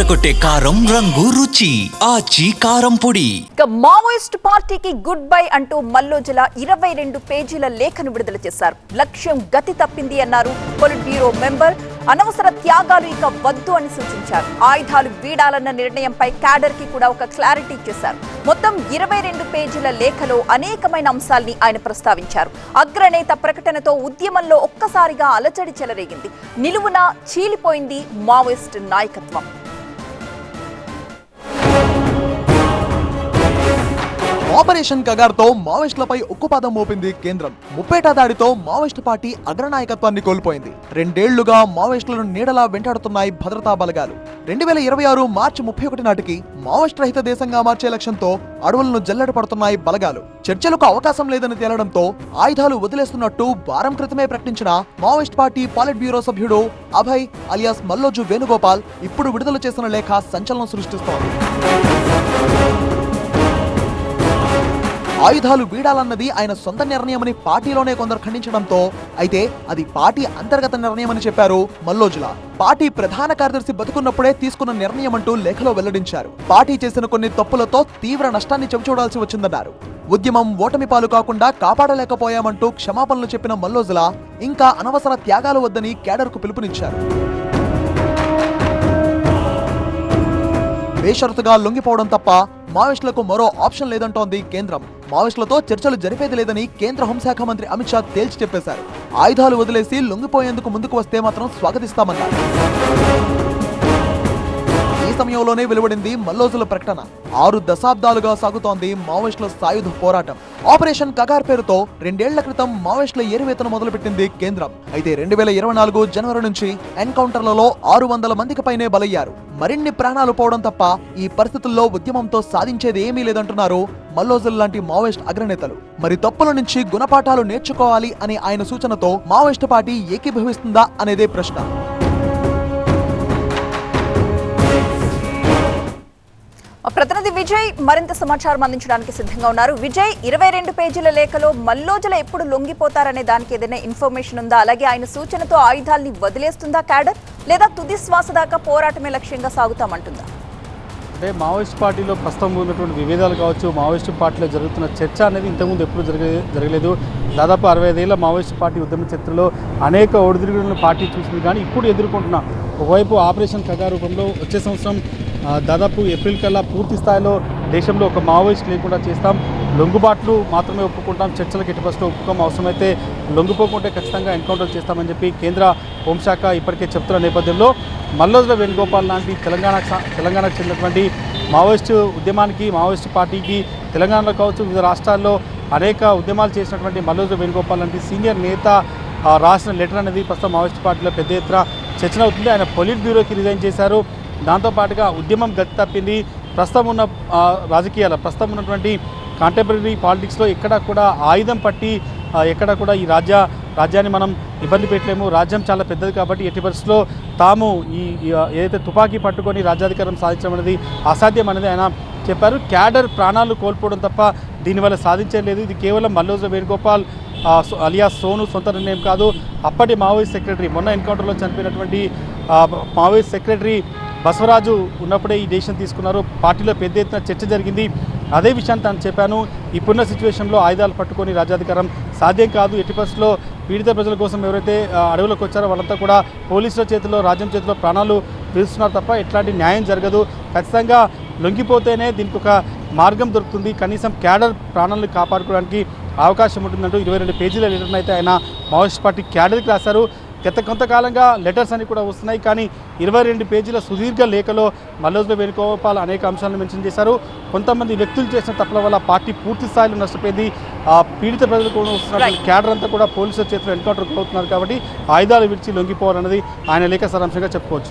అదరకొట్టే కారం రంగు రుచి ఆచి కారం పొడి. మావోయిస్ట్ పార్టీకి గుడ్ బై అంటూ మల్లోజుల 22 పేజీల లేఖను విడుదల చేశారు. లక్ష్యం గతి తప్పింది అన్నారు పొలిట్ బ్యూరో మెంబర్. అనవసర త్యాగాలు ఇక వద్దు అని సూచించారు. ఆయుధాలు వీడాలన్న నిర్ణయంపై క్యాడర్ కి కూడా ఒక క్లారిటీ ఇచ్చేశారు. మొత్తం 22 పేజీల లేఖలో అనేకమైన అంశాల్ని ఆయన ప్రస్తావించారు. అగ్రనేత ప్రకటనతో ఉద్యమంలో ఒక్కసారిగా అలజడి చెలరేగింది. నిలువున చీలిపోయింది మావోయిస్ట్ నాయకత్వం. ఆపరేషన్ కగార్తో మావోయిస్టులపై ఉక్కుపాదం మోపింది కేంద్రం. ముప్పేట దాడితో మావోయిస్టు పార్టీ అగ్రనాయకత్వాన్ని కోల్పోయింది. 2 ఏళ్లుగా మావోయిస్టులను నీడలా వెంటాడుతున్నాయి భద్రతా బలగాలు. 2026 మార్చి 31 నాటికి మావోయిస్ట్ రహిత దేశంగా మార్చే లక్ష్యంతో అడవులను జల్లెడ పడుతున్నాయి బలగాలు. చర్చలకు అవకాశం లేదని తేలడంతో ఆయుధాలు వదిలేస్తున్నట్టు వారం క్రితమే ప్రకటించిన మావోయిస్ట్ పార్టీ పాలిట్ బ్యూరో సభ్యుడు అభయ్ అలియాస్ మల్లోజు వేణుగోపాల్ ఇప్పుడు విడుదల చేసిన లేఖ సంచలనం సృష్టిస్తోంది. ఆయుధాలు వీడాలన్నది ఆయన సొంత నిర్ణయమని పార్టీలోనే కొందరు ఖండించడంతో అయితే అది పార్టీ అంతర్గత నిర్ణయమని చెప్పారు మల్లోజుల. పార్టీ ప్రధాన కార్యదర్శి బతుకున్నప్పుడే తీసుకున్న నిర్ణయం అంటూ లేఖలో వెల్లడించారు. పార్టీ చేసిన కొన్ని తప్పులతో తీవ్ర నష్టాన్ని చవిచూడాల్సి వచ్చిందన్నారు. ఉద్యమం ఓటమి పాలు కాకుండా కాపాడలేకపోయామంటూ క్షమాపణలు చెప్పిన మల్లోజుల ఇంకా అనవసర త్యాగాలు వద్దని క్యాడర్కు పిలుపునిచ్చారు. బేషరతుగా లొంగిపోవడం తప్ప మావోయిస్టులకు మరో ఆప్షన్ లేదంటోంది కేంద్రం. మావోయిస్టులతో చర్చలు జరిపేది లేదని కేంద్ర హోంశాఖ మంత్రి అమిత్ షా తేల్చి చెప్పేశారు. ఆయుధాలు వదిలేసి లొంగిపోయేందుకు ముందుకు వస్తే మాత్రం స్వాగతిస్తామన్నారు. ఈ సమయంలోనే వెలువడింది మల్లోజుల ప్రకటన. 6 దశాబ్దాలుగా సాగుతోంది మావోయిస్టుల సాయుధ పోరాటం. ఆపరేషన్ కగార్ పేరుతో 2 ఏళ్ల క్రితం మావోయిస్టుల ఏరివేతను మొదలుపెట్టింది కేంద్రం. అయితే 2024 జనవరి నుంచి ఎన్కౌంటర్లలో 600 మందికి పైనే బలయ్యారు. మరిన్ని ప్రాణాలు పోవడం తప్ప ఈ పరిస్థితుల్లో ఉద్యమంతో సాధించేది ఏమీ లేదంటున్నారు మల్లోజుల లాంటి మావోయిస్ట్ అగ్రనేతలు. మరి తప్పుల నుంచి గుణపాఠాలు నేర్చుకోవాలి అనే ఆయన సూచనతో మావోయిస్టు పార్టీ ఏకీభవిస్తుందా అనేదే ప్రశ్న. ప్రతినిధి విజయ్ మరింత సమాచారం అందించడానికి సిద్ధంగా ఉన్నారు. విజయ్, 22 పేజీల లేఖలో మల్లోజుల ఎప్పుడు లొంగిపోతారనే దానికి ఏదైనా ఇన్ఫర్మేషన్ ఉందా? అలాగే ఆయన సూచనతో ఆయుధాల్ని వదిలేస్తుందా క్యాడర్, లేదా తుది శ్వాస దాకా పోరాటమే లక్ష్యంగా సాగుతామంటుందా? అంటే మావోయిస్ట్ పార్టీలో ప్రస్తుతం ఉన్నటువంటి విభేదాలు కావచ్చు, మావోయిస్టు పార్టీలో జరుగుతున్న చర్చ అనేది ఇంతకుముందు ఎప్పుడు జరగలేదు. దాదాపు 65 ఏళ్ల మావోయిస్టు పార్టీ ఉద్యమ చరిత్రలో అనేక ఒడిదుడుకులను పార్టీ చూసింది. కానీ ఇప్పుడు ఎదుర్కొంటున్న ఒకవైపు ఆపరేషన్ కగార్ రూపంలో వచ్చే సంవత్సరం దాదాపు ఏప్రిల్ కల్లా పూర్తి స్థాయిలో దేశంలో ఒక మావోయిస్ట్ లేకుండా చేస్తాం, లొంగుబాట్లు మాత్రమే ఒప్పుకుంటాం, చర్చలకు ఎట్టి పరిస్థితుల్లో ఒప్పుకోం, అవసరమైతే లొంగిపోకుంటే ఖచ్చితంగా ఎన్కౌంటర్ చేస్తామని చెప్పి కేంద్ర హోంశాఖ ఇప్పటికే చెప్తున్న నేపథ్యంలో మల్లోజుల వేణుగోపాల్ లాంటి తెలంగాణకు చెందినటువంటి మావోయిస్టు ఉద్యమానికి, మావోయిస్టు పార్టీకి తెలంగాణలో కావచ్చు వివిధ రాష్ట్రాల్లో అనేక ఉద్యమాలు చేసినటువంటి మల్లోజుల వేణుగోపాల్ లాంటి సీనియర్ నేత రాసిన లెటర్ అనేది ప్రస్తుతం మావోయిస్టు పార్టీలో పెద్ద ఎత్తున చర్చ అవుతుంది. ఆయన పొలిట్ బ్యూరోకి రిజైన్ చేశారు. దాంతోపాటుగా ఉద్యమం గతి తప్పింది. ప్రస్తుతం ఉన్న రాజకీయాల ప్రస్తుతం ఉన్నటువంటి కాంటెంపరీ పాలిటిక్స్లో ఎక్కడా కూడా ఆయుధం పట్టి ఎక్కడా కూడా ఈ రాజ్యాన్ని మనం ఇబ్బంది పెట్టలేము, రాజ్యం చాలా పెద్దది కాబట్టి ఎట్టి పరిస్థితుల్లో తాము ఏదైతే తుపాకీ పట్టుకొని రాజ్యాధికారం సాధించడం అనేది అసాధ్యం అనేది ఆయన చెప్పారు. క్యాడర్ ప్రాణాలు కోల్పోవడం తప్ప దీనివల్ల సాధించలేదు. ఇది కేవలం మల్లోజుల వేణుగోపాల్ అలియాస్ సోను సొంత నిర్ణయం కాదు. అప్పటి మావోయిస్ట్ సెక్రటరీ, మొన్న ఎన్కౌంటర్లో చనిపోయినటువంటి మావోయిస్ట్ సెక్రటరీ బసవరాజు ఉన్నప్పుడే ఈ డెసిషన్ తీసుకున్నారు. పార్టీలో పెద్ద ఎత్తున చర్చ జరిగింది. అదే విషయాన్ని తాను చెప్పాను. ఇప్పుడున్న సిచ్యువేషన్లో ఆయుధాలు పట్టుకొని రాజ్యాధికారం సాధ్యం కాదు. ఎట్టి పరిస్థితుల్లో పీడిత ప్రజల కోసం ఎవరైతే అడవులకు వచ్చారో వాళ్ళంతా కూడా పోలీసుల చేతిలో, రాజ్యం చేతిలో ప్రాణాలు విడుస్తున్నారు తప్ప ఎట్లాంటి న్యాయం జరగదు. ఖచ్చితంగా లొంగిపోతేనే దీనికి ఒక మార్గం దొరుకుతుంది, కనీసం క్యాడర్ ప్రాణాలను కాపాడుకోవడానికి అవకాశం ఉంటుందంటూ 22 పేజీల లెటర్ను అయితే ఆయన మావోయిస్ట్ పార్టీ క్యాడర్కి రాశారు. గత కొంతకాలంగా లెటర్స్ అన్ని కూడా వస్తున్నాయి. కానీ 22 పేజీల సుదీర్ఘ లేఖలో మల్లోజుల వేణుగోపాల్ అనేక అంశాలను మెన్షన్ చేశారు. కొంతమంది వ్యక్తులు చేసిన తప్పుల వల్ల పార్టీ పూర్తి స్థాయిలో నష్టపోయింది. పీడిత ప్రజలకు వస్తున్న క్యాడర్ అంతా కూడా పోలీసుల చేతిలో ఎన్కౌంటర్ అవుతున్నారు కాబట్టి ఆయుధాలు విడిచి లొంగిపోవాలన్నది ఆయన లేఖ సారాంశంగా చెప్పుకోవచ్చు.